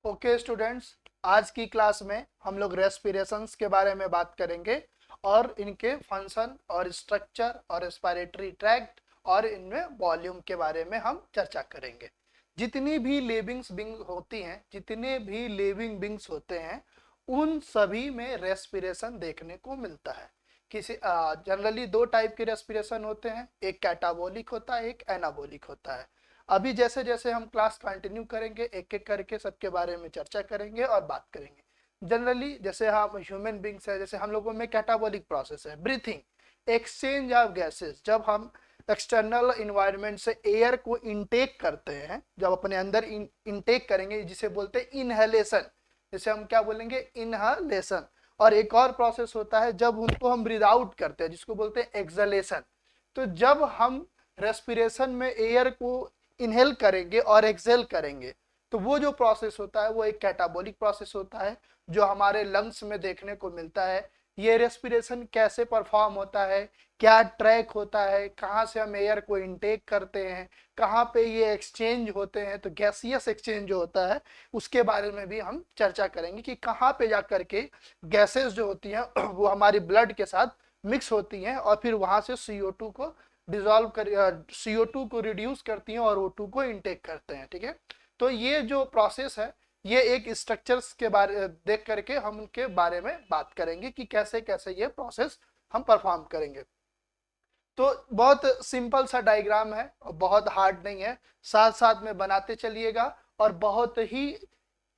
Okay students, आज की class में हम लोग रेस्पिरेशंस के बारे में बात करेंगे और इनके फंक्शन और स्ट्रक्चर और रेस्पिरेटरी ट्रैक्ट और इनमें वॉल्यूम के बारे में हम चर्चा करेंगे। जितनी भी लिविंग बींग्स होते हैं उन सभी में रेस्पिरेशन देखने को मिलता है। किसी जनरली दो टाइप के रेस्पिरेशन होते हैं, एक कैटाबोलिक होता है, एक एनाबोलिक होता है। अभी जैसे जैसे हम क्लास कंटिन्यू करेंगे एक एक करके सबके बारे में चर्चा करेंगे और बात करेंगे। जनरली जैसे हम ह्यूमन बींग्स है, जैसे हम लोगों में कैटाबॉलिक प्रोसेस है, ब्रीथिंग, एक्सचेंज ऑफ गैसेस। जब हम एक्सटर्नल इन्वायरमेंट से एयर को इनटेक करते हैं, जब अपने अंदर इनटेक करेंगे जिसे बोलते हैं इनहेलेशन, जैसे हम क्या बोलेंगे इनहेलेशन। और एक और प्रोसेस होता है जब उनको हम ब्रीद आउट करते हैं जिसको बोलते हैं एक्सहेलेशन। तो जब हम रेस्पिरेशन में एयर को इनहेल करेंगे और एक्सहेल करेंगे तो वो जो प्रोसेस होता है वो एक कैटाबॉलिक प्रोसेस होता है जो हमारे लंग्स में देखने को मिलता है। ये रेस्पिरेशन कैसे परफॉर्म होता है, क्या ट्रैक होता है, कहाँ से हम एयर को इनटेक करते हैं, कहाँ पे ये एक्सचेंज होते हैं, तो गैसियस एक्सचेंज जो होता है उसके बारे में भी हम चर्चा करेंगे कि कहाँ पे जा करके गैसेस जो होती हैं वो हमारी ब्लड के साथ मिक्स होती हैं और फिर वहां से CO2 को डिजोल्व कर CO2 को रिड्यूस करती हैं और O2 को इनटेक करते हैं। ठीक है, तो ये जो प्रोसेस है ये एक स्ट्रक्चर्स के बारे देख करके हम उनके बारे में बात करेंगे कि कैसे कैसे ये प्रोसेस हम परफॉर्म करेंगे। तो बहुत सिंपल सा डायग्राम है और बहुत हार्ड नहीं है, साथ साथ में बनाते चलिएगा और बहुत ही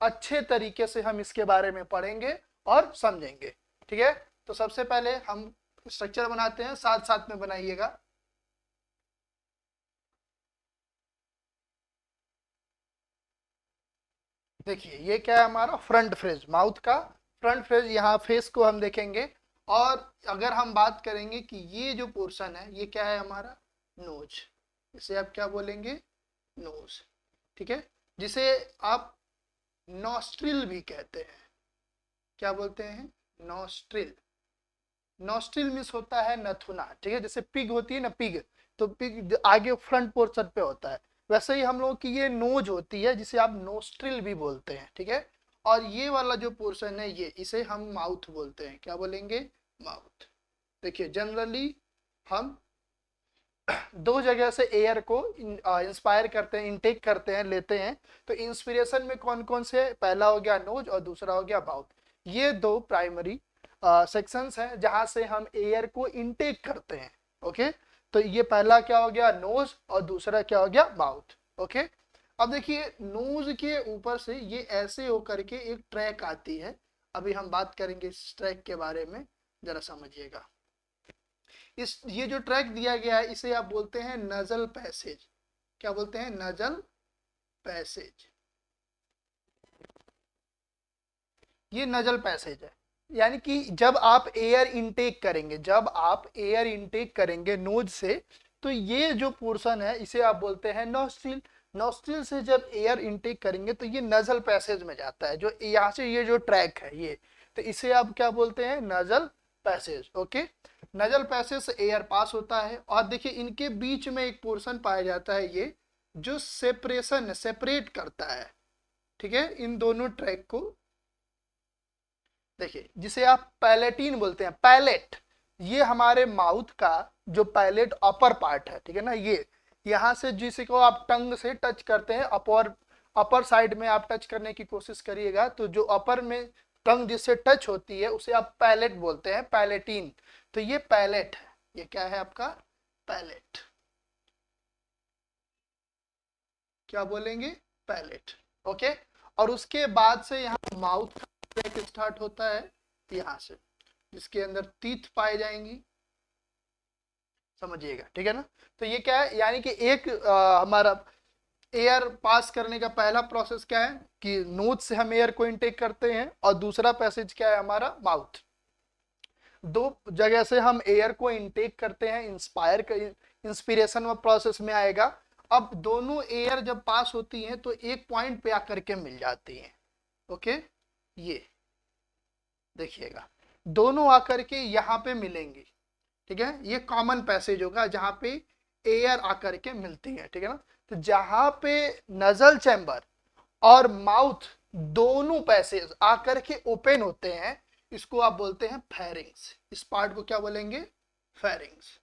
अच्छे तरीके से हम इसके बारे में पढ़ेंगे और समझेंगे। ठीक है, तो सबसे पहले हम स्ट्रक्चर बनाते हैं, साथ साथ में बनाइएगा। देखिए ये क्या है, हमारा फ्रंट फेस, माउथ का फ्रंट फेस, यहाँ फेस को हम देखेंगे। और अगर हम बात करेंगे कि ये जो पोर्शन है ये क्या है, हमारा नोज, इसे आप क्या बोलेंगे, नोज। ठीक है, जिसे आप नॉस्ट्रिल भी कहते हैं। क्या बोलते हैं, नॉस्ट्रिल। नॉस्ट्रिल मीन्स होता है नथुना। ठीक है, जैसे पिग होती है ना, पिग, तो पिग आगे फ्रंट पोर्शन पे होता है, वैसे ही हम लोगों की ये नोज होती है जिसे आप नोस्ट्रिल भी बोलते हैं। ठीक है, और ये वाला जो पोर्शन है ये, इसे हम माउथ बोलते हैं। क्या बोलेंगे, माउथ। देखिए जनरली हम दो जगह से एयर को इंस्पायर करते हैं, इनटेक करते हैं, लेते हैं। तो इंस्पिरेशन में कौन कौन से, पहला हो गया नोज और दूसरा हो गया माउथ। ये दो प्राइमरी सेक्शंस हैं जहां से हम एयर को इनटेक करते हैं। ओके, तो ये पहला क्या हो गया, नोज, और दूसरा क्या हो गया, माउथ। ओके, अब देखिए नोज के ऊपर से ये ऐसे होकर के एक ट्रैक आती है। अभी हम बात करेंगे इस ट्रैक के बारे में, जरा समझिएगा। ये जो ट्रैक दिया गया है इसे आप बोलते हैं नजल पैसेज। क्या बोलते हैं, नजल पैसेज। ये नजल पैसेज है, यानी कि जब आप एयर इनटेक करेंगे नोज से, तो ये जो पोर्शन है इसे आप बोलते हैं नॉस्ट्रिल। नॉस्ट्रिल से जब एयर इनटेक करेंगे तो ये नजल पैसेज में जाता है, जो यहाँ से ये जो ट्रैक है ये, तो इसे आप क्या बोलते हैं, nasal passage. Okay, nasal passage से एयर पास होता है और देखिए इनके बीच में एक पोर्शन पाया जाता है ये, जो सेपरेट करता है। ठीक है, इन दोनों ट्रैक को देखिए, जिसे आप पैलेटिन बोलते हैं, पैलेट। ये हमारे माउथ का जो पैलेट अपर पार्ट है, ठीक है ना, ये यहाँ से जिसे को आप टंग से टच करते हैं, अपर साइड में आप टच करने की कोशिश करिएगा, तो जो अपर में टंग जिससे टच होती है उसे आप पैलेट बोलते हैं, पैलेटिन। तो ये पैलेट है, ये क्या है आपका, पैलेट। क्या बोलेंगे, पैलेट। ओके, और उसके बाद से यहाँ माउथ का ट्रैक स्टार्ट होता है यहाँ से, जिसके अंदर टीथ पाए जाएंगी। समझिएगा, ठीक है ना। तो ये क्या है, यानी कि एक हमारा एयर पास करने का पहला प्रोसेस क्या है कि नोज से हम एयर को इनटेक करते हैं, और दूसरा पैसेज क्या है हमारा, माउथ। दो जगह से हम एयर को इनटेक करते हैं, इंस्पिरेशन व प्रोसेस में आएगा। अब दोनों एयर जब पास होती हैं तो एक पॉइंट पे आकर के मिल जाती हैं। ओके, ये देखिएगा दोनों आकर के यहाँ पे मिलेंगी। ठीक है, ये कॉमन पैसेज होगा जहां पे एयर आकर के मिलती है। ठीक है ना, तो जहां पे नजल चैम्बर और माउथ दोनों पैसेज आकर के ओपन होते हैं, इसको आप बोलते हैं फेरिंग्स। इस पार्ट को क्या बोलेंगे? फेरिंग्स।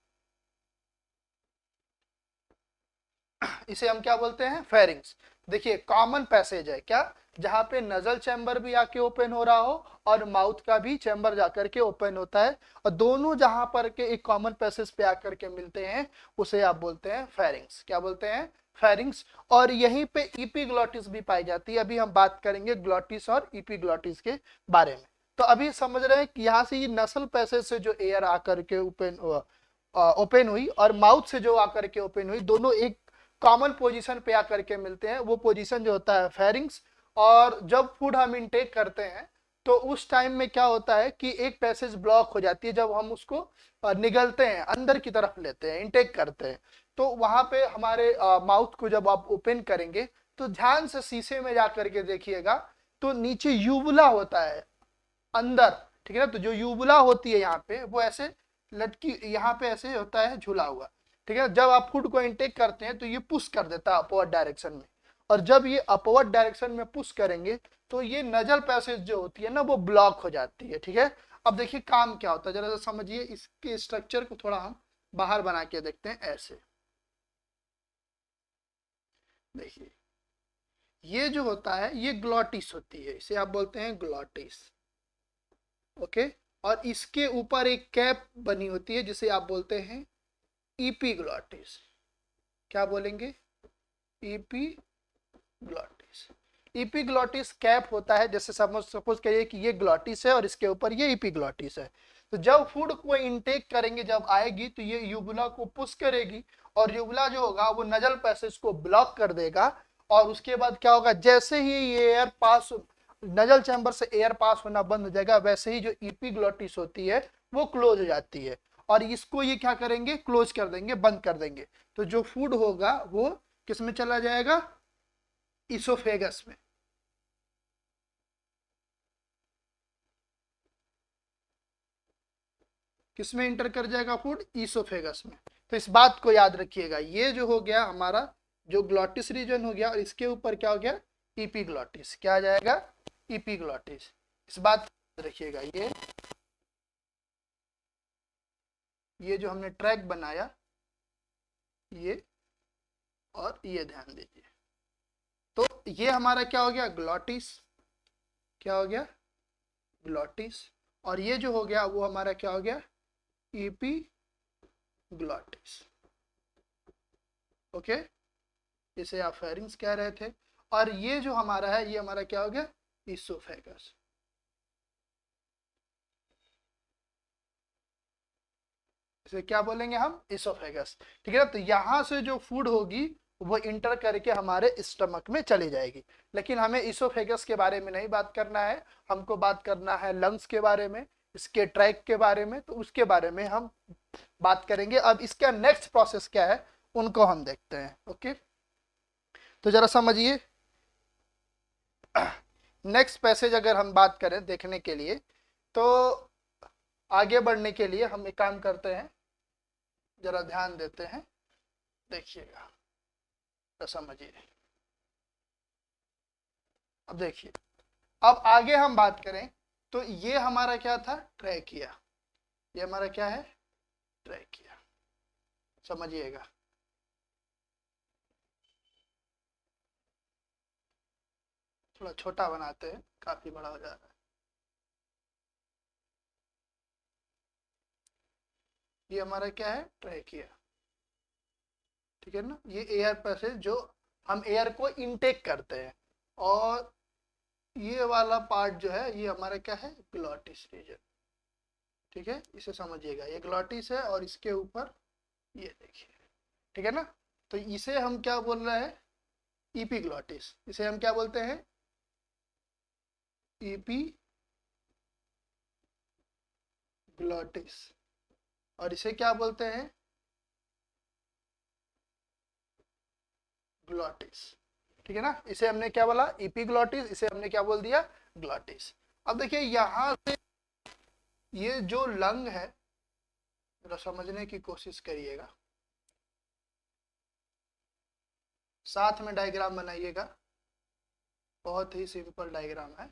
इसे हम क्या बोलते हैं? फेरिंग्स। देखिए कॉमन पैसेज है क्या, जहां पे नजल चैम्बर भी आके ओपन हो रहा हो और माउथ का भी चैम्बर जाकर के ओपन होता है, और दोनों जहां पर के एक कॉमन पैसेज पे आकर के मिलते हैं, उसे आप बोलते हैं फेरिंग्स। क्या बोलते हैं? फेरिंग्स। और यहीं पे इपीग्लॉटिस भी पाई जाती है। अभी हम बात करेंगे ग्लॉटिस और इपीग्लॉटिस के बारे में। तो अभी समझ रहे हैं कि यहाँ से ये नसल पैसेज से जो एयर आकर के ओपन हुई और माउथ से जो आकर के ओपन हुई, दोनों एक कॉमन पोजीशन पे आकर के मिलते हैं, वो पोजीशन जो होता है फेरिंग्स। और जब फूड हम इनटेक करते हैं तो उस टाइम में क्या होता है कि एक पैसेज ब्लॉक हो जाती है, जब हम उसको निगलते हैं, अंदर की तरफ लेते हैं, इनटेक करते हैं, तो वहां पे हमारे माउथ को जब आप ओपन करेंगे तो ध्यान से शीशे में जाकर के देखिएगा, तो नीचे यूबुला होता है अंदर, ठीक है ना। तो जो यूबुला होती है यहाँ पे, वो ऐसे लटकी, यहाँ पे ऐसे होता है झुला हुआ, ठीक है। जब आप फूड को इनटेक करते हैं तो ये पुश कर देता है अपवर्ड डायरेक्शन में, और जब ये अपवर्ड डायरेक्शन में पुश करेंगे तो ये नजल पैसेज जो होती है ना, वो ब्लॉक हो जाती है, ठीक है। अब देखिए काम क्या होता है, जरा सा समझिए। इसके स्ट्रक्चर को थोड़ा हम बाहर बना के देखते हैं। ऐसे देखिए, ये जो होता है ये ग्लॉटिस होती है, इसे आप बोलते हैं ग्लॉटिस, ओके। और इसके ऊपर एक कैप बनी होती है जिसे आप बोलते हैं इपीग्लॉटिस। क्या बोलेंगे? इपीग्लॉटिस। इपीग्लॉटिस कैप होता है, जैसे सपोज करिए कि ये ग्लॉटिस है और इसके ऊपर ये इपीग्लॉटिस है। तो जब फूड को इनटेक करेंगे, जब आएगी, तो ये यूबुला को पुश करेगी, और यूबुला जो होगा वो नजल पैसेज को ब्लॉक कर देगा। और उसके बाद क्या होगा, जैसे ही ये एयर पास, नजल चैम्बर से एयर पास होना बंद हो जाएगा, वैसे ही जो इपीग्लॉटिस होती है वो क्लोज हो जाती है, और इसको ये क्या करेंगे? क्लोज कर देंगे, बंद कर देंगे। तो जो फूड होगा वो किस में चला जाएगा? इसोफेगस में। किस में इंटर कर जाएगा फूड? इसोफेगस में। तो इस बात को याद रखिएगा, ये जो हो गया हमारा जो ग्लॉटिस रीजन हो गया, और इसके ऊपर क्या हो गया? इपीग्लॉटिस। क्या आ जाएगा? इपीग्लॉटिस। इस बात को याद रखिएगा। ये जो हमने ट्रैक बनाया, ये और ये ध्यान दीजिए। तो ये हमारा क्या हो गया? ग्लॉटिस। क्या हो गया? ग्लॉटिस। और ये जो हो गया वो हमारा क्या हो गया? Epiglottis, okay. इसे आप फेरिंग्स कह रहे थे। और ये जो हमारा है, ये हमारा क्या हो गया? इसोफेगस। इसे क्या बोलेंगे हम? इसोफेगस, ठीक है ना। तो यहां से जो फूड होगी वो इंटर करके हमारे स्टमक में चली जाएगी। लेकिन हमें इसोफेगस के बारे में नहीं बात करना है, हमको बात करना है लंग्स के बारे में, इसके ट्रैक के बारे में। तो उसके बारे में हम बात करेंगे। अब इसका नेक्स्ट प्रोसेस क्या है, उनको हम देखते हैं, ओके। तो जरा समझिए, नेक्स्ट पैसेज अगर हम बात करें देखने के लिए, तो आगे बढ़ने के लिए हम एक काम करते हैं, जरा ध्यान देते हैं, देखिएगा तो समझिए। अब देखिए, अब आगे हम बात करें तो ये हमारा क्या था? ट्रैकिया। ये हमारा क्या है? ट्रैकिया। समझिएगा। थोड़ा छोटा बनाते हैं, काफी बड़ा हो जा रहा है। ये हमारा क्या है? ट्रैकिया, ठीक है ना। ये एयर पैसेज जो हम एयर को इनटेक करते हैं। और ये वाला पार्ट जो है ये हमारा क्या है? ग्लॉटिस रीजन, ठीक है। इसे समझिएगा, ये ग्लॉटिस है और इसके ऊपर ये देखिए, ठीक है ना। तो इसे हम क्या बोल रहे हैं? इपीग्लॉटिस। इसे हम क्या बोलते हैं? इपीग्लॉटिस। और इसे क्या बोलते हैं? ग्लॉटिस, ठीक है ना। इसे हमने क्या बोला? इपीग्लॉटिस। इसे हमने क्या बोल दिया? ग्लॉटिस। अब देखिए यहां से ये जो लंग है, जरा समझने की कोशिश करिएगा, साथ में डायग्राम बनाइएगा। बहुत ही सिंपल डायग्राम है।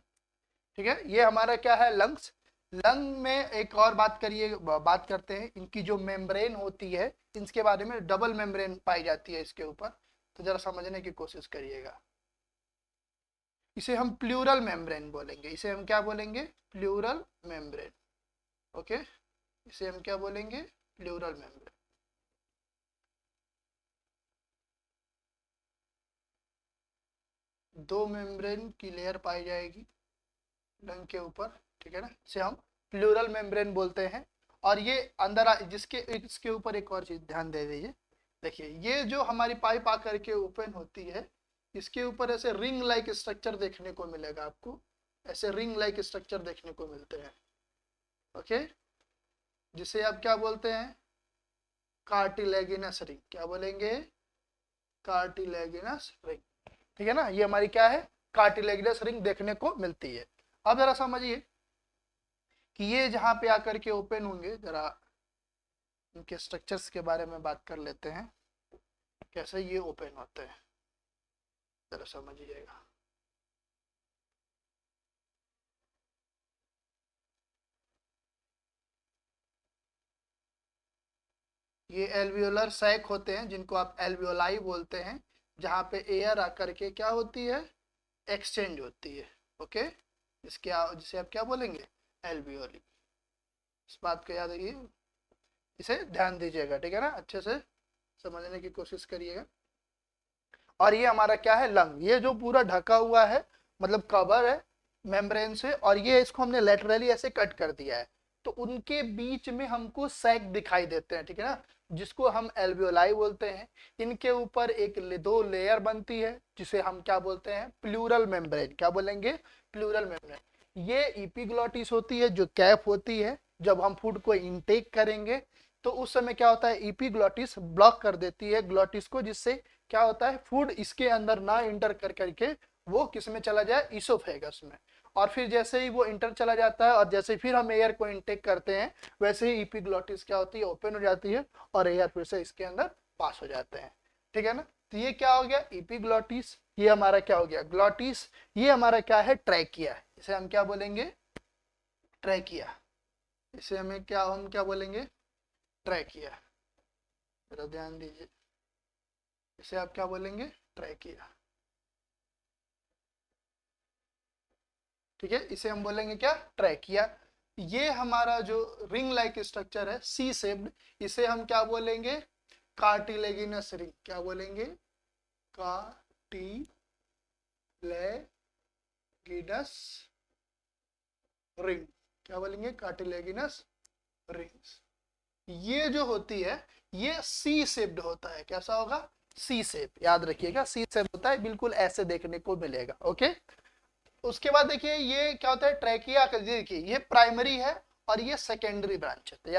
ठीक है, ये हमारा क्या है, लंग्स। लंग में एक और बात करते हैं, इनकी जो मेम्ब्रेन होती है, इसके बारे में डबल मेम्ब्रेन पाई जाती है इसके ऊपर, तो जरा समझने की कोशिश करिएगा। इसे हम प्लूरल मेम्ब्रेन बोलेंगे, इसे हम क्या बोलेंगे, प्लूरल मेम्ब्रेन। ओके, इसे हम क्या बोलेंगे, प्लूरल मेम्ब्रेन। दो मेम्ब्रेन की लेयर पाई जाएगी लंग के ऊपर, ठीक है ना, इसे हम प्लूरल मेम्ब्रेन बोलते हैं। और ये अंदर जिसके इसके ऊपर एक और चीज ध्यान दे दीजिए, देखिए ये जो हमारी पाइप आकर के ओपन होती है, इसके ऊपर ऐसे रिंग लाइक स्ट्रक्चर देखने को मिलेगा आपको, ऐसे रिंग लाइक स्ट्रक्चर देखने को मिलते हैं। ओके, जिसे आप क्या बोलते हैं, कार्टिलेगिनस रिंग। क्या बोलेंगे, कार्टिलेगिनस रिंग। ठीक है ना, ये हमारी क्या है, कार्टिलेगिनस रिंग देखने को मिलती है। अब जरा समझिए कि ये जहां पे आकर के ओपन होंगे, जरा इनके स्ट्रक्चर्स के बारे में बात कर लेते हैं, कैसे ये ओपन होते हैं, जरा समझिएगा। ये एल्वियोलर सैक होते हैं, जिनको आप एल्वियोलाई बोलते हैं, जहाँ पे एयर आकर के क्या होती है, एक्सचेंज होती है। ओके, जिसे आप क्या बोलेंगे, एल्वियोली। इस बात को याद रखिए, इसे ध्यान दीजिएगा, ठीक है ना, अच्छे से समझने की कोशिश करिएगा। और ये हमारा क्या है, लंग, ये जो पूरा ढका हुआ है, मतलब कवर है मेम्ब्रेन से, और ये इसको हमने लेटरली ऐसे कट कर दिया है, तो उनके बीच में हमको सैक दिखाई देते हैं, ठीक है ना, जिसको हम एल्वियोलाई बोलते हैं। इनके ऊपर दो लेयर बनती है, जिसे हम क्या बोलते हैं, प्लूरल मेम्ब्रेन। क्या बोलेंगे, प्लूरल मेम्ब्रेन। ये एपिग्लॉटिस होती है, जो कैप होती है, जब हम फूड को इनटेक करेंगे तो उस समय क्या होता है, एपिग्लॉटिस ब्लॉक कर देती है ग्लॉटिस को, जिससे क्या होता है, फूड इसके अंदर ना इंटर कर करके वो किस में चला जाए, इसोफेगस में। और फिर जैसे ही वो इंटर चला जाता है, और जैसे फिर हम एयर को इनटेक करते हैं, वैसे ही एपिग्लॉटिस क्या होती है, ओपन हो जाती है, और एयर फिर से इसके अंदर पास हो जाते हैं। ठीक है ना, तो ये क्या हो गया, एपिग्लॉटिस। ये हमारा क्या हो गया, ग्लॉटिस। ये हमारा क्या है, ट्रैकिया। इसे हम क्या बोलेंगे, ट्रैकिया। इसे हम क्या बोलेंगे, ट्रैकिया। जरा ध्यान दीजिए, इसे आप क्या बोलेंगे, ट्रैकिया। ठीक है, इसे हम बोलेंगे क्या, ट्रैकिया। ये हमारा जो रिंग लाइक स्ट्रक्चर है, सी शेप्ड, इसे हम क्या बोलेंगे, कार्टिलेगिनस रिंग। क्या बोलेंगे, कार्टिलेगिनस रिंग। क्या बोलेंगे, कार्टिलेगिनस रिंग्स। ये जो होती है, ये सी शेप्ड होता है। कैसा होगा, सी शेप, याद रखिएगा, सी शेप होता है, बिल्कुल ऐसे देखने को मिलेगा। ओके, उसके बाद देखिए ये क्या होता है, ट्रैकिया। देखिए ये प्राइमरी है और ये सेकेंडरी ब्रांच है, तो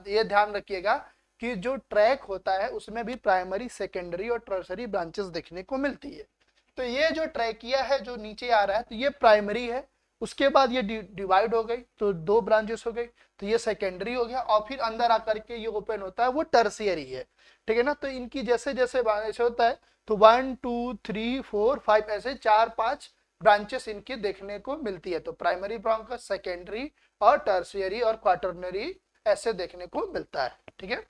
ये ध्यान रखिएगा कि जो ट्रैक होता है उसमें भी प्राइमरी, सेकेंडरी और टर्सरी ब्रांचेस देखने को मिलती है। तो ये जो ट्रैकिया है जो नीचे आ रहा है, तो ये प्राइमरी है। उसके बाद ये डिवाइड हो गई, तो दो ब्रांचेस हो गई, तो ये सेकेंडरी हो गया, और फिर अंदर आकर के ये ओपन होता है, वो टर्सियरी है। ठीक है ना, तो इनकी जैसे जैसे होता है, तो 1 2 3 4 5 ऐसे 4 5 ब्रांचेस इनकी देखने को मिलती है। तो प्राइमरी ब्रांकस, सेकेंडरी और टर्शियरी और क्वाटरनरी ऐसे देखने को मिलता है। ठीक है,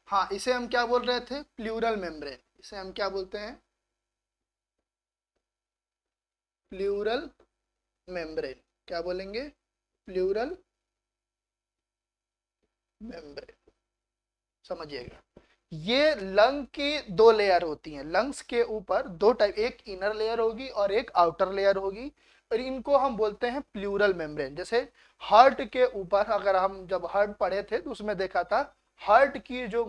हाँ, इसे हम क्या बोल रहे थे, प्लूरल मेम्ब्रेन। इसे हम क्या बोलते हैं, प्लूरल मेम्ब्रेन। क्या बोलेंगे, प्लूरल मेम्ब्रेन। समझिएगा, ये लंग की दो लेयर होती हैं। लंग्स के ऊपर दो टाइप, एक इनर लेयर होगी और एक आउटर लेयर होगी, और इनको हम बोलते हैं प्लूरल मेम्ब्रेन। जैसे हार्ट के ऊपर, अगर हम जब हार्ट पढ़े थे तो उसमें देखा था, हार्ट की जो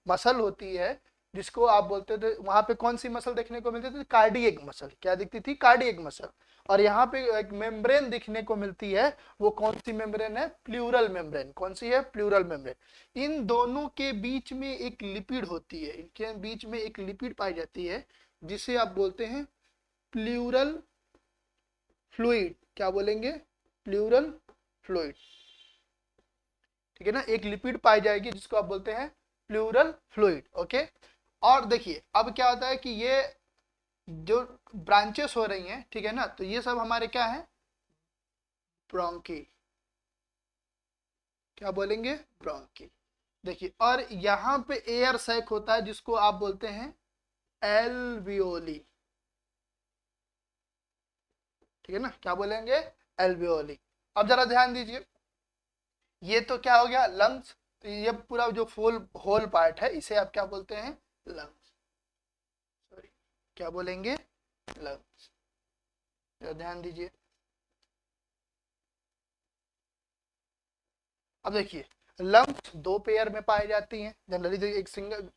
मसल होती है, जिसको आप बोलते थे, वहां पे कौन सी मसल देखने को मिलती थी, कार्डियक मसल। क्या दिखती थी, कार्डियक मसल। और यहाँ पे एक मेम्ब्रेन दिखने को मिलती है, वो कौन सी मेम्ब्रेन है, प्लूरल मेम्ब्रेन। कौन सी है, प्लूरल मेम्ब्रेन। इन दोनों के बीच में एक लिपिड होती है, इनके बीच में एक लिपिड पाई जाती है, जिसे आप बोलते हैं प्लूरल फ्लूइड। क्या बोलेंगे, प्लूरल फ्लूइड। ठीक है ना, एक लिपिड पाई जाएगी जिसको आप बोलते हैं प्लूरल फ्लूइड। ओके, और देखिए अब क्या होता है कि ये जो ब्रांचेस हो रही हैं, ठीक है ना, तो ये सब हमारे क्या है, ब्रोंकी, क्या बोलेंगे, ब्रोंकी। देखिए, और यहाँ पे एयर सैक होता है जिसको आप बोलते हैं एल्वियोली, ठीक है ना, क्या बोलेंगे, एल्वियोली। अब जरा ध्यान दीजिए, ये तो क्या हो गया, लंग्स। तो ये पूरा जो फुल होल पार्ट है इसे आप क्या बोलते हैं, लंग्स, सॉरी, क्या बोलेंगे, लंग्स। ध्यान दीजिए। अब देखिए, लंग्स दो पेयर में पाई जाती हैं जनरली, एक सिंगल।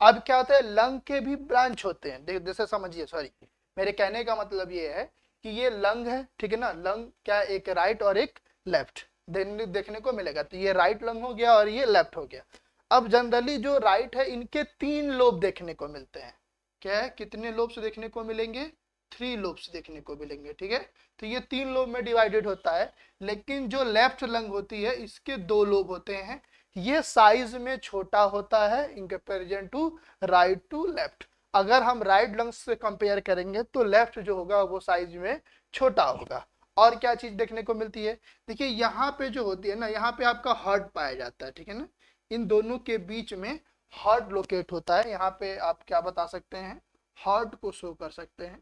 अब क्या होता है, लंग के भी ब्रांच होते हैं, जैसे समझिए, सॉरी, मेरे कहने का मतलब ये है कि ये लंग है, ठीक है ना, लंग क्या, एक राइट और एक लेफ्ट देखने को मिलेगा। तो ये राइट लंग हो गया और ये लेफ्ट हो गया। अब जनरली जो राइट है, इनके 3 लोब देखने को मिलते हैं। क्या है, कितने लोब्स देखने को मिलेंगे, 3 लोब्स देखने को मिलेंगे, ठीक है। तो ये 3 लोब में डिवाइडेड होता है। लेकिन जो लेफ्ट लंग होती है, इसके 2 लोब होते हैं। ये साइज में छोटा होता है in comparison to right to left. अगर हम राइट लंग्स से कंपेयर करेंगे तो लेफ्ट जो होगा वो साइज में छोटा होगा। और क्या चीज देखने को मिलती है, देखिए यहाँ पे जो होती है ना, यहाँ पे आपका हार्ट पाया जाता है, ठीक है ना। इन दोनों के बीच में हार्ट लोकेट होता है। यहाँ पे आप क्या बता सकते हैं, हार्ट को शो कर सकते हैं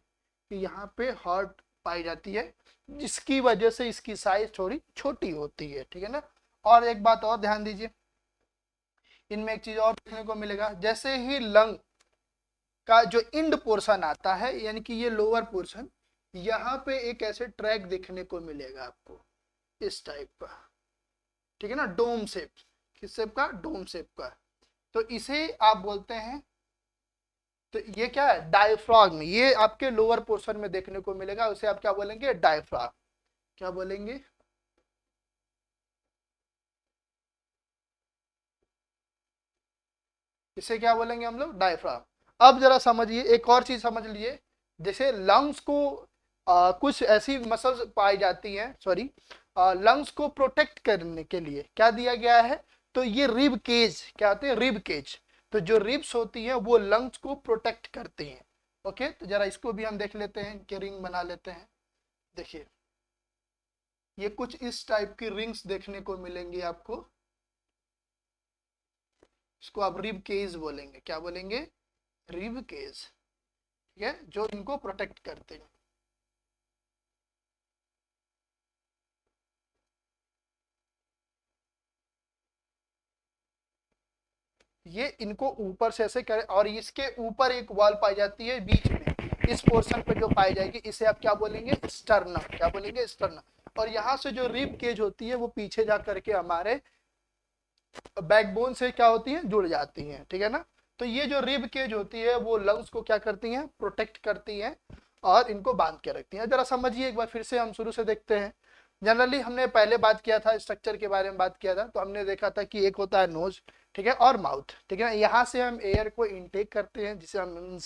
कि यहाँ पे हार्ट पाई जाती है, जिसकी वजह से इसकी साइज थोड़ी छोटी होती है, ठीक है ना। और एक बात और ध्यान दीजिए, इनमें एक चीज और देखने को मिलेगा, जैसे ही लंग का जो इंड पोर्शन आता है, यानी कि ये लोअर पोर्शन, यहाँ पे एक ऐसे ट्रैक देखने को मिलेगा आपको, इस टाइप का, ठीक है ना, डोम शेप। किस शेप का, डोम शेप का। तो इसे आप बोलते हैं, तो ये क्या है, डायफ्राग्म। ये आपके लोअर पोर्शन में देखने को मिलेगा, उसे आप क्या बोलेंगे, डायफ्राग्म। क्या बोलेंगे, इसे क्या बोलेंगे हम लोग, डायफ्राम। अब जरा समझिए, एक और चीज समझ लीजिए, जैसे लंग्स को कुछ ऐसी मसल्स पाई जाती हैं, सॉरी, लंग्स को प्रोटेक्ट करने के लिए क्या दिया गया है, तो ये रिब केज, क्या होते हैं, रिब केज। तो जो रिब्स होती है वो लंग्स को प्रोटेक्ट करती हैं। ओके, तो जरा इसको भी हम देख लेते हैं कि रिंग बना लेते हैं। देखिए, ये कुछ इस टाइप की रिंग्स देखने को मिलेंगी आपको, इसको आप रिब केज बोलेंगे, क्या बोलेंगे, रिब केज, ठीक है, जो इनको प्रोटेक्ट करते हैं। ये इनको ऊपर से ऐसे करे, और इसके ऊपर एक वॉल पाई जाती है बीच में, इस पोर्शन पे जो पाई जाएगी इसे आप क्या बोलेंगे, स्टर्नम, क्या बोलेंगे, स्टर्नम। और यहाँ से जो रिब केज होती है वो पीछे जा करके हमारे बैकबोन से क्या होती है, जुड़ जाती हैं, ठीक है ना। तो ये जो रिब केज होती है वो लंग्स को क्या करती हैं, प्रोटेक्ट करती हैं और इनको बांध के रखती हैं। जरा समझिए एक बार फिर से, हम शुरू से देखते हैं। जनरली हमने पहले बात किया था, स्ट्रक्चर के बारे में बात किया था, तो हमने देखा था कि एक होता है नोज, ठीक है, और माउथ, ठीक है। यहाँ से हम एयर को इनटेक करते हैं, जिसे हम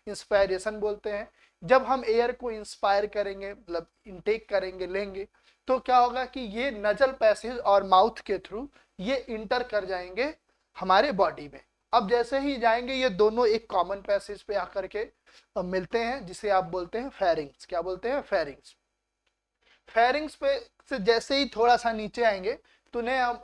इंस्पायरेशन बोलते हैं। जब हम एयर को इंस्पायर करेंगे, मतलब इनटेक करेंगे, लेंगे, तो क्या होगा कि ये नजल पैसेज और माउथ के थ्रू ये इंटर कर जाएंगे हमारे बॉडी में। अब जैसे ही जाएंगे ये दोनों एक कॉमन पैसेज पे आकर के मिलते हैं, जिसे आप बोलते हैं फेरिंग्स, क्या बोलते हैं, फेरिंग्स। फेरिंग्स पे से जैसे ही थोड़ा सा नीचे आएंगे तो उन्हें हम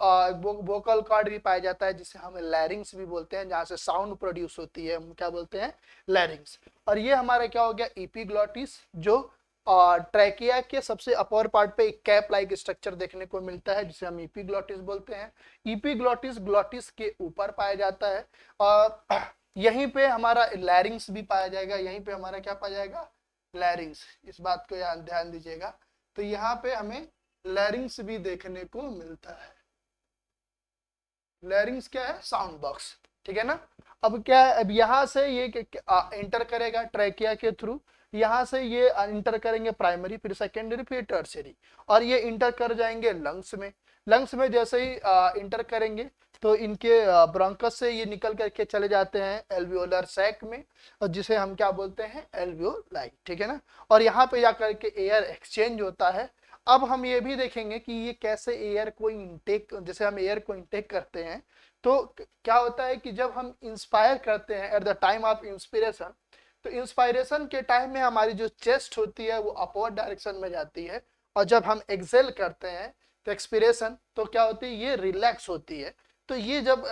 वोकल कॉर्ड भी पाया जाता है, जिसे हम लैरिंग्स भी बोलते हैं, जहाँ से साउंड प्रोड्यूस होती है, हम क्या बोलते हैं, लैरिंग्स। और ये हमारा क्या हो गया, एपिग्लॉटिस, जो ट्रैकिया के सबसे अपर पार्ट पे एक कैप लाइक स्ट्रक्चर देखने को मिलता है, जिसे हम एपिग्लॉटिस बोलते हैं। एपिग्लॉटिस ग्लॉटिस के ऊपर पाया जाता है, और यहीं पे हमारा लैरिंग्स भी पाया जाएगा, यहीं पे हमारा क्या पाया जाएगा, लैरिंग्स। इस बात को ध्यान दीजिएगा। तो यहाँ पे हमें लैरिंग्स भी देखने को मिलता है। लैरिंग्स क्या है, साउंड बॉक्स, ठीक है ना। अब क्या है, अब यहाँ से ये इंटर करेगा ट्रैकिया के थ्रू, यहाँ से ये इंटर करेंगे प्राइमरी, फिर सेकेंडरी, फिर टर्शियरी, और ये इंटर कर जाएंगे लंग्स में। लंग्स में जैसे ही इंटर करेंगे तो इनके ब्रोंकस से ये निकल करके चले जाते हैं एल्वियोलर सैक में, और जिसे हम क्या बोलते हैं, एल्वियोलाई, ठीक है ना। और यहाँ पे जाकर के एयर एक्सचेंज होता है। अब हम ये भी देखेंगे कि ये कैसे एयर को इनटेक, जैसे हम एयर को इनटेक करते हैं तो क्या होता है कि जब हम इंस्पायर करते हैं, at the time of inspiration, तो इंस्पायरेशन के टाइम में हमारी जो चेस्ट होती है वो अपवर्ड डायरेक्शन में जाती है, और जब हम एक्सेल करते हैं तो एक्सपिरेशन तो क्या होती है, ये रिलैक्स होती है। तो ये जब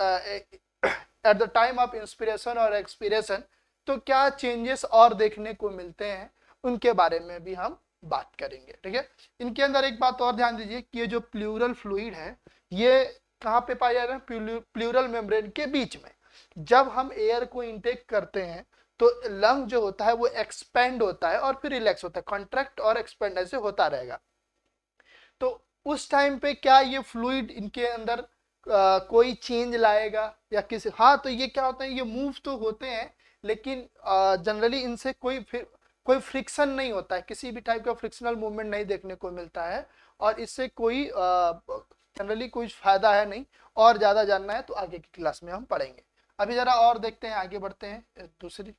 at the time of inspiration और एक्सपिरेशन तो क्या चेंजेस और देखने को मिलते हैं, उनके बारे में भी हम बात करेंगे। ठीक है, इनके अंदर एक बात और ध्यान दीजिए कि ये जो प्लूरल फ्लूइड है ये कहाँ पे पाया जा रहा है, प्लूरल मेम्ब्रेन के बीच में। जब हम एयर को इनटेक करते हैं तो लंग जो होता है वो एक्सपेंड होता है और फिर रिलैक्स होता है, कॉन्ट्रैक्ट और एक्सपेंड ऐसे होता रहेगा। तो उस टाइम पे क्या ये फ्लूइड इनके अंदर कोई चेंज लाएगा या किसी, हाँ तो ये क्या होता है, ये मूव तो होते हैं लेकिन जनरली इनसे कोई फ्रिक्शन नहीं होता है, किसी भी टाइप का फ्रिक्शनल मूवमेंट नहीं देखने को मिलता है, और इससे कोई जनरली कुछ फायदा है नहीं। और ज्यादा जानना है तो आगे की क्लास में हम पढ़ेंगे। अभी जरा और देखते हैं, आगे बढ़ते हैं दूसरी।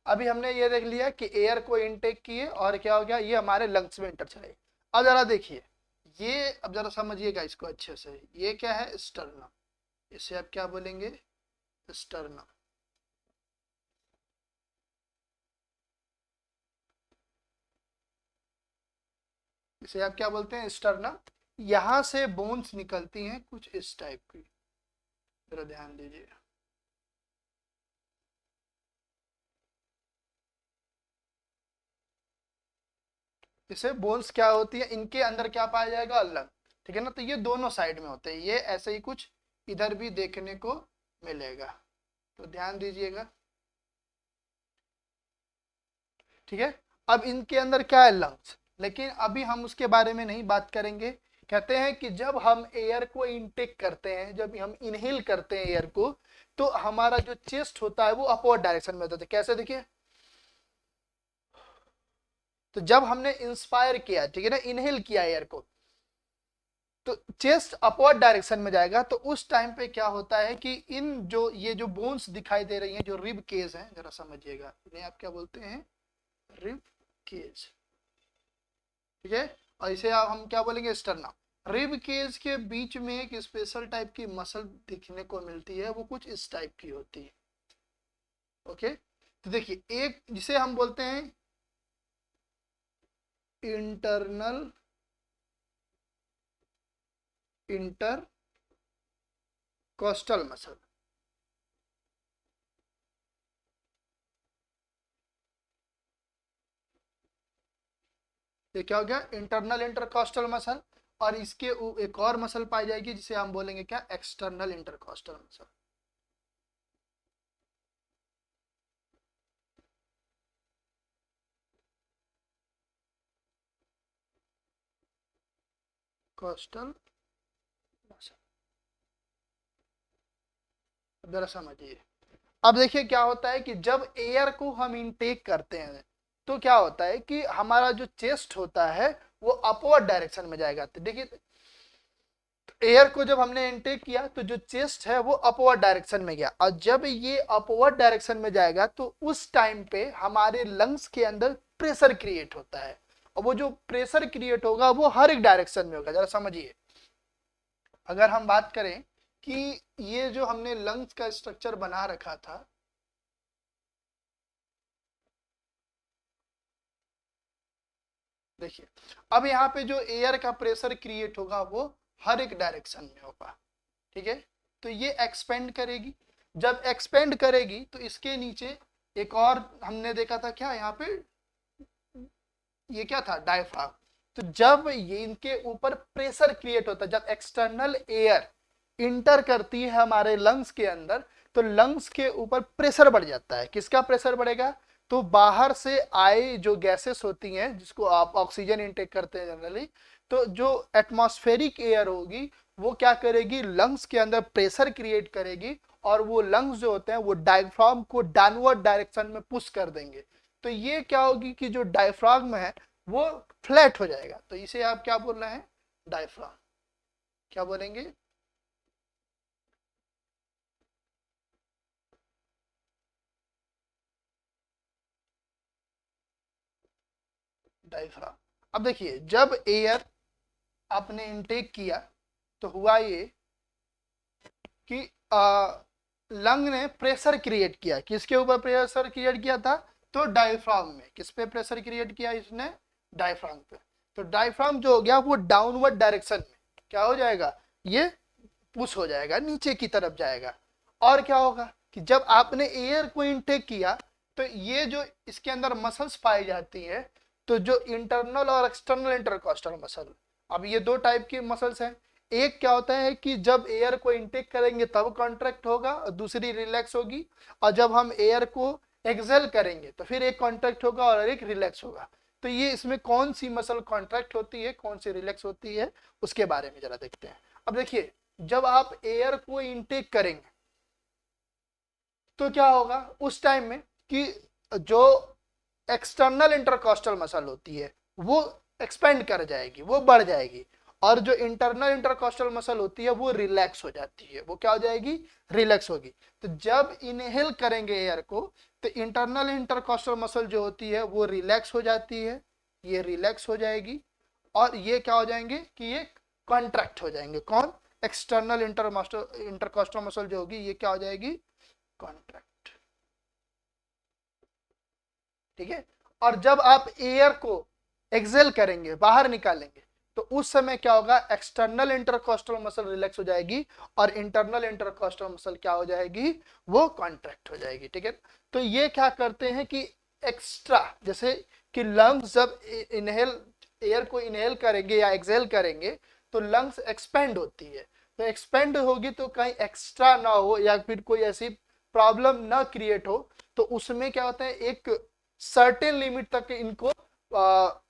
अभी हमने ये देख लिया कि एयर को इनटेक किए और क्या हो गया, ये हमारे लंग्स में इंटर चले। अब जरा देखिए, ये अब जरा समझिएगा इसको अच्छे से, ये क्या है, स्टर्नम। इसे आप क्या बोलेंगे, स्टर्नम। इसे आप क्या बोलते हैं, स्टर्नम। यहां से बोन्स निकलती हैं कुछ इस टाइप की, जरा ध्यान दीजिए। इसे बोन्स क्या होती है, इनके अंदर क्या पाया जाएगा, लंग। ठीक है ना, तो ये दोनों साइड में होते हैं, ये ऐसे ही कुछ इधर भी देखने को मिलेगा, तो ध्यान दीजिएगा। ठीक है, अब इनके अंदर क्या है, लंग्स, लेकिन अभी हम उसके बारे में नहीं बात करेंगे। कहते हैं कि जब हम एयर को इनटेक करते हैं, जब हम इनहेल करते हैं एयर को, तो हमारा जो चेस्ट होता है वो अपवर्ड डायरेक्शन में होता है। कैसे, देखिए, तो जब हमने इंस्पायर किया, ठीक है ना, इनहेल किया एयर को, तो चेस्ट अपवर्ड डायरेक्शन में जाएगा। तो उस टाइम पे क्या होता है कि इन जो ये जो बोन्स दिखाई दे रही हैं, जो रिब केज हैं, जरा समझिएगा, इन्हें आप क्या बोलते हैं, रिब केज। ठीक है, और इसे आप हम क्या बोलेंगे, स्टर्नम। रिब केज के बीच में एक स्पेशल टाइप की मसल दिखने को मिलती है, वो कुछ इस टाइप की होती है। ओके, तो देखिए, एक जिसे हम बोलते हैं इंटरनल इंटर कोस्टल मसल। ये क्या हो गया, इंटरनल इंटरकोस्टल मसल। और इसके एक और मसल पाई जाएगी जिसे हम बोलेंगे क्या, external intercostal muscle. Coastal muscle, जरा समझिए। अब देखिए क्या होता है कि जब एयर को हम इनटेक करते हैं तो क्या होता है कि हमारा जो चेस्ट होता है वो अपवर्ड डायरेक्शन में जाएगा। तो देखिए, एयर को जब हमने इनटेक किया तो जो चेस्ट है वो अपवर्ड डायरेक्शन में गया, और जब ये अपवर्ड डायरेक्शन में जाएगा तो उस टाइम पे हमारे लंग्स के अंदर प्रेशर क्रिएट होता है, और वो जो प्रेशर क्रिएट होगा वो हर एक डायरेक्शन में होगा। जरा समझिए, अगर हम बात करें कि ये जो हमने लंग्स का स्ट्रक्चर बना रखा था, देखिए, अब यहाँ पे जो एयर का प्रेशर क्रिएट होगा वो हर एक डायरेक्शन में होगा। ठीक है, तो ये एक्सपेंड करेगी, जब एक्सपेंड करेगी तो इसके नीचे एक और हमने देखा था क्या, यहाँ पे ये क्या था, डायफ्राम। तो जब ये इनके ऊपर प्रेशर क्रिएट होता है, जब एक्सटर्नल एयर इंटर करती है हमारे लंग्स के अंदर, तो लंग्स के ऊपर प्रेशर बढ़ जाता है। किसका प्रेशर बढ़ेगा, तो बाहर से आए जो गैसेस होती हैं, जिसको आप ऑक्सीजन इंटेक करते हैं जनरली, तो जो एटमॉस्फेरिक एयर होगी वो क्या करेगी, लंग्स के अंदर प्रेशर क्रिएट करेगी, और वो लंग्स जो होते हैं वो डायफ्राम को डाउनवर्ड डायरेक्शन में पुश कर देंगे। तो ये क्या होगी कि जो डायफ्राम है वो फ्लैट हो जाएगा। तो इसे आप क्या बोल रहे हैं, डायफ्राम। क्या बोलेंगे, डायफ्राम। अब देखिए जब एयर आपने इनटेक किया तो हुआ ये कि लंग ने प्रेशर क्रिएट किया। किसके ऊपर प्रेशर क्रिएट किया था? तो डायफ्राम में। किस पे प्रेशर क्रिएट किया इसने? डायफ्राम पे। तो डायफ्राम जो हो गया वो डाउनवर्ड डायरेक्शन में क्या हो जाएगा? ये पुश हो जाएगा, नीचे की तरफ जाएगा। और क्या होगा कि जब आपने एयर को इनटेक किया तो ये जो इसके अंदर मसल्स पाई जाती है, तो जो इंटरनल और एक्सटर्नल इंटरकॉस्टल मसल, अब ये दो टाइप के मसल्स हैं। एक क्या होता है कि जब एयर को इनटेक करेंगे तब कॉन्ट्रैक्ट होगा और दूसरी रिलैक्स होगी, और जब हम एयर को एक्सेल करेंगे तो फिर एक कॉन्ट्रैक्ट होगा और एक रिलैक्स होगा। तो ये इसमें कौन सी मसल कॉन्ट्रैक्ट होती है, कौन सी रिलैक्स होती है, उसके बारे में जरा देखते हैं। अब देखिए जब आप एयर को इनटेक करेंगे तो क्या होगा उस टाइम में कि जो एक्सटर्नल इंटरकॉस्टल मसल होती है वो एक्सपेंड कर जाएगी, वो बढ़ जाएगी, और जो इंटरनल इंटरकॉस्टल मसल होती है वो रिलैक्स हो जाती है। वो क्या हो जाएगी? रिलैक्स होगी। तो जब इनहेल करेंगे एयर को तो इंटरनल इंटरकॉस्टल मसल जो होती है वो रिलैक्स हो जाती है, ये रिलैक्स हो जाएगी, और ये क्या हो जाएंगे कि ये कॉन्ट्रैक्ट हो जाएंगे। कौन? एक्सटर्नल इंटरकॉस्टल मसल जो होगी ये क्या हो जाएगी? कॉन्ट्रैक्ट। ठीक है। और जब आप एयर को एक्सेल करेंगे, बाहर निकालेंगे, तो उस समय क्या होगा? एक्सटर्नल इंटरकॉस्टल मसल रिलैक्स हो जाएगी और इंटरनल इंटरकॉस्टल मसल क्या हो जाएगी? वो कॉन्ट्रैक्ट हो जाएगी। ठीक है। तो ये क्या करते हैं कि एक्स्ट्रा, जैसे कि लंग्स जब इनहेल एयर को इनहेल करेंगे या एक्सेल करेंगे तो लंग्स एक्सपेंड होती है। तो एक्सपेंड होगी तो कहीं एक्स्ट्रा ना हो या फिर कोई ऐसी प्रॉब्लम ना क्रिएट हो, तो उसमें क्या होता है एक सर्टेन लिमिट तक इनको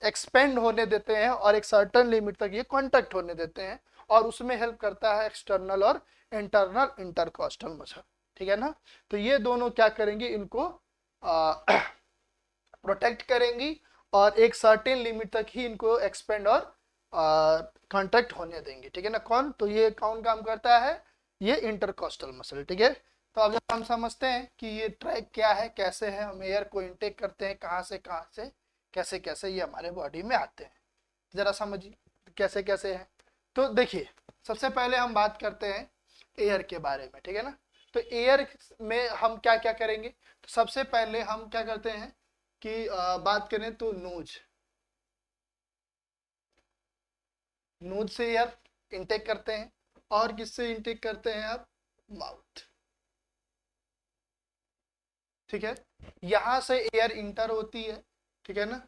एक्सपेंड होने देते हैं और एक सर्टेन लिमिट तक ये कॉन्ट्रैक्ट होने देते हैं, और उसमें हेल्प करता है एक्सटर्नल और इंटरनल इंटरकॉस्टल मसल। ठीक है ना। तो ये दोनों क्या करेंगे? इनको प्रोटेक्ट करेंगी और एक सर्टेन लिमिट तक ही इनको एक्सपेंड और कॉन्ट्रैक्ट होने देंगे। ठीक है ना। कौन? तो ये कौन काम करता है? ये इंटरकॉस्टल मसल। ठीक है। तो अगर हम समझते हैं कि ये ट्रैक क्या है, कैसे है हम एयर को इनटेक करते हैं, कहाँ से कैसे कैसे ये हमारे बॉडी में आते हैं, जरा समझिए कैसे कैसे है। तो देखिए सबसे पहले हम बात करते हैं एयर के बारे में। ठीक है ना। तो एयर में हम क्या क्या करेंगे? तो सबसे पहले हम क्या करते हैं कि बात करें तो नोज से एयर इनटेक करते हैं, और किससे इनटेक करते हैं आप? माउथ। ठीक है। यहां से एयर इंटर होती है। ठीक है ना।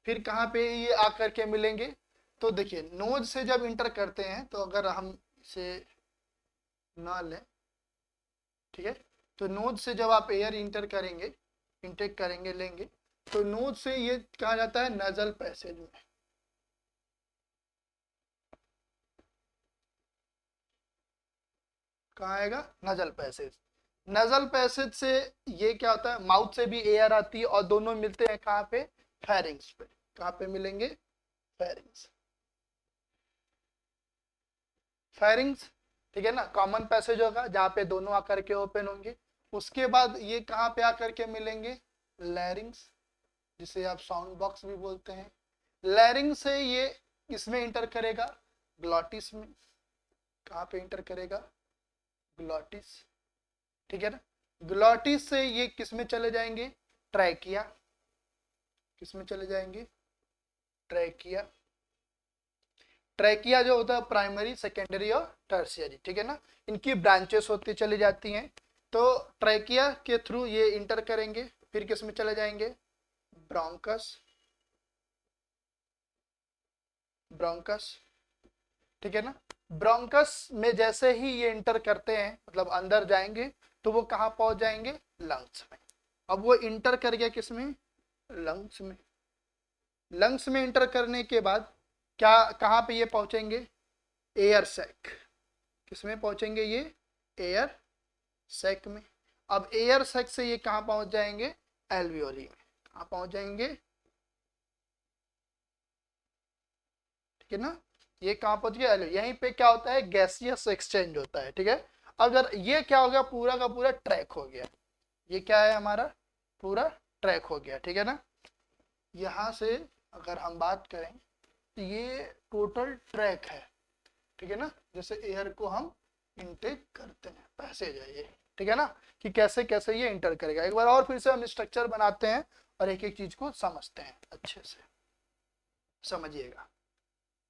फिर कहाँ पे ये आकर के मिलेंगे? तो देखिए नोज से जब इंटर करते हैं, तो अगर हम इसे ना लें, ठीक है, तो नोज से जब आप एयर इंटर करेंगे, इनटेक करेंगे, लेंगे, तो नोज से ये कहा जाता है नजल पैसेज में। कहाँ आएगा? Nasal passage. नजल पैसेज से ये क्या होता है? माउथ से भी एयर आती है और दोनों मिलते हैं कहाँ पे? फेरिंग्स पे। कहाँ पे मिलेंगे? फेरिंग्स। फेरिंग्स। ठीक है ना। कॉमन पैसेज होगा जहाँ पे दोनों आकर के ओपन होंगे। उसके बाद ये कहाँ पे आकर के मिलेंगे? लैरिंग्स, जिसे आप साउंड बॉक्स भी बोलते हैं। लैरिंग से ये किसमें इंटर करेगा? ग्लॉटिस में। कहाँ पे इंटर करेगा? ग्लॉटिस। ठीक है ना। ग्लॉटिस से ये किसमें चले जाएंगे? ट्रैकिया। किसमें चले जाएंगे? ट्रैकिया। ट्रैकिया जो होता है प्राइमरी, सेकेंडरी और टर्शियरी। ठीक है ना। इनकी ब्रांचेस होती चली जाती हैं। तो ट्रैकिया के थ्रू ये इंटर करेंगे, फिर किसमें चले जाएंगे? ब्रोंकस। ब्रोंकस। ठीक है ना। ब्रोंकस में जैसे ही ये इंटर करते हैं, मतलब अंदर जाएंगे, तो वो कहाँ पहुंच जाएंगे? लंग्स में। अब वो इंटर कर गया किसमें? लंग्स में। लंग्स में इंटर करने के बाद क्या कहाँ पे ये पहुंचेंगे? Air sac. किसमें पहुंचेंगे ये? एयर सैक में। अब एयर सैक से ये कहाँ पहुंच जाएंगे? एल्वियोली में। कहाँ पहुंच जाएंगे? ठीक है ना। ये कहाँ पहुंच गया? यहीं पे क्या होता है? गैसियस एक्सचेंज होता है। ठीक है। अब अगर ये क्या हो गया? पूरा का पूरा ट्रैक हो गया। ये क्या है? हमारा पूरा ट्रैक हो गया। ठीक है ना। यहाँ से अगर हम बात करें तो ये टोटल ट्रैक है, ठीक है ना, जैसे एयर को हम इनटेक करते हैं, पैसेज है ये, ठीक है ना, कि कैसे कैसे ये इंटर करेगा। एक बार और फिर से हम स्ट्रक्चर बनाते हैं और एक एक चीज को समझते हैं, अच्छे से समझिएगा।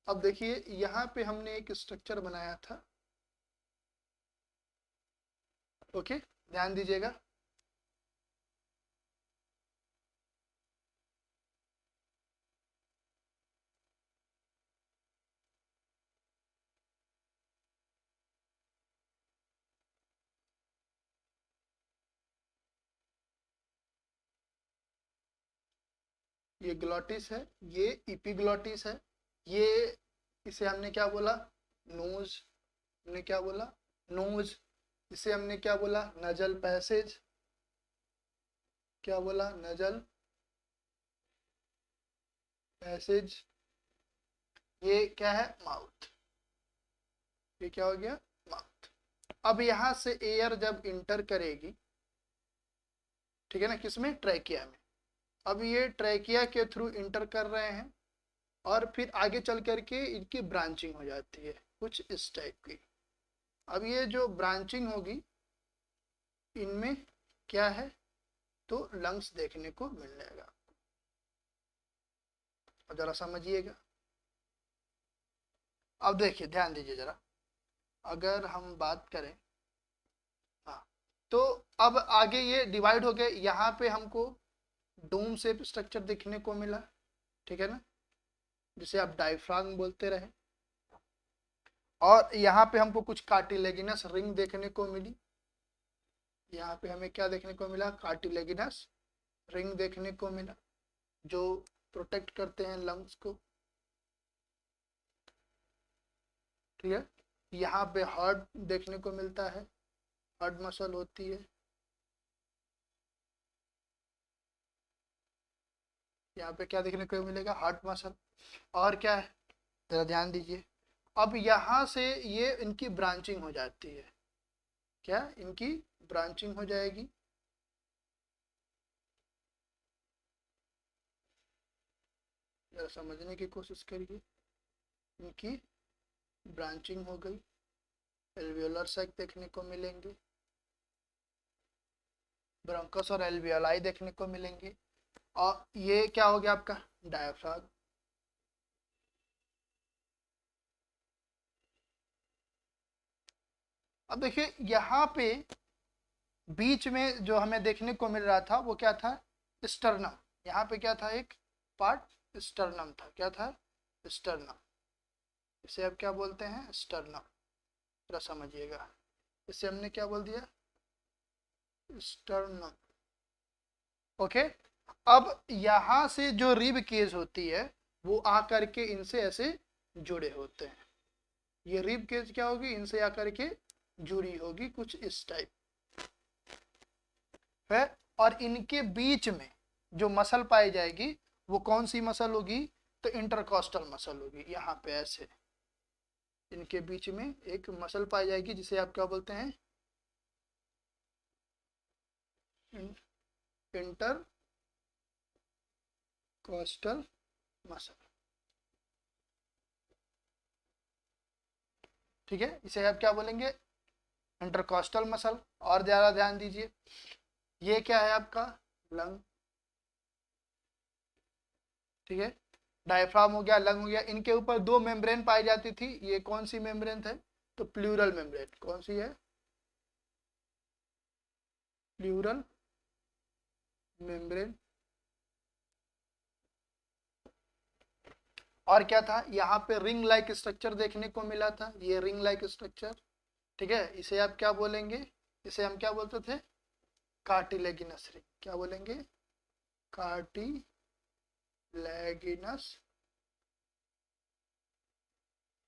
अब देखिए यहाँ पे हमने एक स्ट्रक्चर बनाया था, ओके, ध्यान दीजिएगा। ये ग्लॉटिस है, ये इपिग्लॉटिस है, ये इसे हमने क्या बोला, नोज, हमने क्या बोला, नोज। इसे हमने क्या बोला, नजल पैसेज, क्या बोला, नजल पैसेज। ये क्या है, माउथ, ये क्या हो गया, माउथ। अब यहां से एयर जब इंटर करेगी, ठीक है ना, किसमें, ट्रैकिया में। अब ये ट्रैकिया के थ्रू इंटर कर रहे हैं और फिर आगे चल करके इनकी ब्रांचिंग हो जाती है कुछ इस टाइप की। अब ये जो ब्रांचिंग होगी इनमें क्या है, तो लंग्स देखने को मिल जाएगा। अब जरा समझिएगा। अब देखिए ध्यान दीजिए जरा, अगर हम बात करें, हाँ, तो अब आगे ये डिवाइड हो गए। यहाँ पे हमको डोम शेप स्ट्रक्चर देखने को मिला, ठीक है ना, जिसे आप डायफ्राम बोलते रहे। और यहाँ पे हमको कुछ कार्टिलेगिनस रिंग देखने को मिली। यहाँ पे हमें क्या देखने को मिला, कार्टिलेगिनस रिंग देखने को मिला, जो प्रोटेक्ट करते हैं लंग्स को, ठीक है। यहाँ पे हार्ट देखने को मिलता है, हार्ट मसल होती है। यहाँ पे क्या देखने को मिलेगा, हार्ट मसल। और क्या है, जरा ध्यान दीजिए। अब यहाँ से ये इनकी ब्रांचिंग हो जाती है, क्या, इनकी ब्रांचिंग हो जाएगी। जरा समझने की कोशिश करिए। इनकी ब्रांचिंग हो गई, एल्वियोलर सैक देखने को मिलेंगे, ब्रोंकस और एल्वियोलाई देखने को मिलेंगे। और ये क्या हो गया आपका, डायफ्राम। अब देखिए यहाँ पे बीच में जो हमें देखने को मिल रहा था वो क्या था, स्टर्नम। यहाँ पे क्या था, एक पार्ट स्टर्नम था, क्या था, स्टर्नम। इसे अब क्या बोलते हैं, स्टर्नम। जरा समझिएगा, इसे हमने क्या बोल दिया, स्टर्नम, ओके। अब यहाँ से जो रिब केज होती है वो आकर के इनसे ऐसे जुड़े होते हैं। ये रिब केज क्या होगी, इनसे आकर के जुड़ी होगी कुछ इस टाइप है। और इनके बीच में जो मसल पाई जाएगी वो कौन सी मसल होगी, तो इंटरकॉस्टल मसल होगी। यहाँ पे ऐसे इनके बीच में एक मसल पाई जाएगी जिसे आप क्या बोलते हैं, इंटरकॉस्टल मसल, ठीक है। इसे आप क्या बोलेंगे, इंटरकॉस्टल मसल। और ज्यादा ध्यान दीजिए, ये क्या है आपका, लंग, ठीक है। डायफ्राम हो गया, लंग हो गया। इनके ऊपर दो मेम्ब्रेन पाई जाती थी, ये कौन सी मेम्ब्रेन है, तो प्लूरल मेम्ब्रेन। कौन सी है, प्लूरल मेम्ब्रेन। और क्या था, यहाँ पे रिंग लाइक स्ट्रक्चर देखने को मिला था, ये रिंग लाइक स्ट्रक्चर, ठीक है। इसे आप क्या बोलेंगे, इसे हम क्या बोलते थे, कार्टिलेगिनस रिंग। क्या बोलेंगे, कार्टिलेगिनस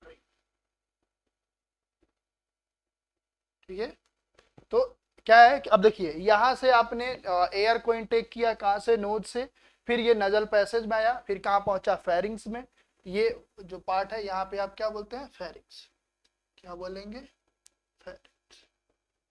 रिंग, ठीक है। तो क्या है, अब देखिए यहाँ से आपने एयर को इनटेक किया, कहाँ से, नोज से, फिर ये नजल पैसेज में आया, फिर कहाँ पहुंचा, फेरिंग्स में। ये जो पार्ट है यहाँ पे आप क्या बोलते हैं, फेरिंग्स। क्या बोलेंगे, फेरिंग्स,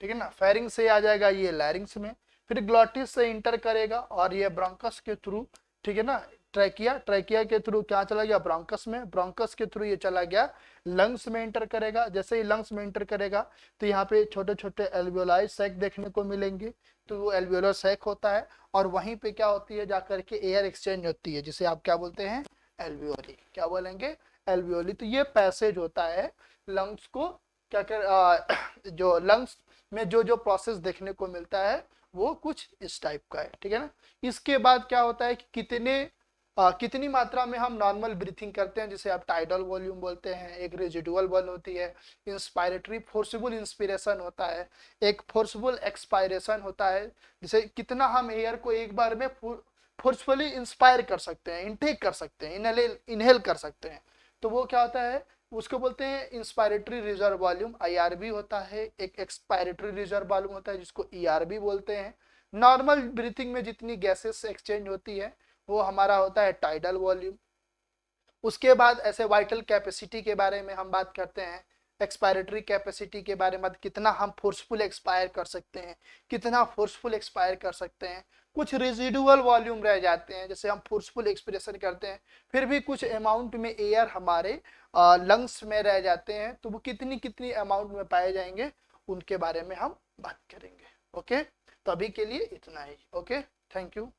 ठीक है ना। फेरिंग्स से आ जाएगा ये लैरिंग्स में, फिर ग्लॉटिस से इंटर करेगा और ये ब्रोंकस के थ्रू, ठीक है ना, ट्रैकिया, ट्रैकिया के थ्रू क्या चला गया, ब्रोंकस में, ब्रोंकस के थ्रू ये चला गया लंग्स में एंटर करेगा। जैसे ही लंग्स में एंटर करेगा तो यहाँ पे छोटे छोटे एल्वियोलाई सैक देखने को मिलेंगे, तो वो एल्वियोलर सैक होता है, और वहीं पे क्या होती है, जाकर के एयर एक्सचेंज होती है, जिसे आप क्या बोलते हैं, एल्वियोली। क्या बोलेंगे, एल्वियोली। तो ये पैसेज होता है लंग्स को क्या कर जो लंग्स में जो जो प्रोसेस देखने को मिलता है वो कुछ इस टाइप का है, ठीक है ना। इसके बाद क्या होता है कि कितनी मात्रा में हम नॉर्मल ब्रीथिंग करते हैं, जिसे आप टाइडल वॉल्यूम बोलते हैं। एक रेजिडुअल वन होती है, इंस्पायरेटरी फोर्सिबल इंस्पिरेशन होता है, एक फोर्सफुल एक्सपायरेशन होता है, जिसे कितना हम एयर को एक बार में फोर्सफुली इंस्पायर कर सकते हैं, इनटेक कर सकते हैं, इनहेल कर सकते हैं, तो वो क्या होता है, उसको बोलते हैं इंस्पायरेटरी रिजर्व वॉल्यूम, आईआरवी होता है। एक एक्सपायरेटरी रिजर्व वॉल्यूम होता है जिसको ईआरवी बोलते हैं। नॉर्मल ब्रीथिंग में जितनी गैसेस एक्सचेंज होती है वो हमारा होता है टाइडल वॉल्यूम। उसके बाद ऐसे वाइटल कैपेसिटी के बारे में हम बात करते हैं, एक्सपायरेटरी कैपेसिटी के बारे में, कितना हम फोर्सफुल एक्सपायर कर सकते हैं, कितना फोर्सफुल एक्सपायर कर सकते हैं। कुछ रेजिडुअल वॉल्यूम रह जाते हैं, जैसे हम फोर्सफुल एक्सपिरेशन करते हैं फिर भी कुछ अमाउंट में एयर हमारे लंग्स में रह जाते हैं, तो वो कितनी कितनी अमाउंट में पाए जाएंगे उनके बारे में हम बात करेंगे। ओके, तो अभी के लिए इतना ही। Okay, thank you.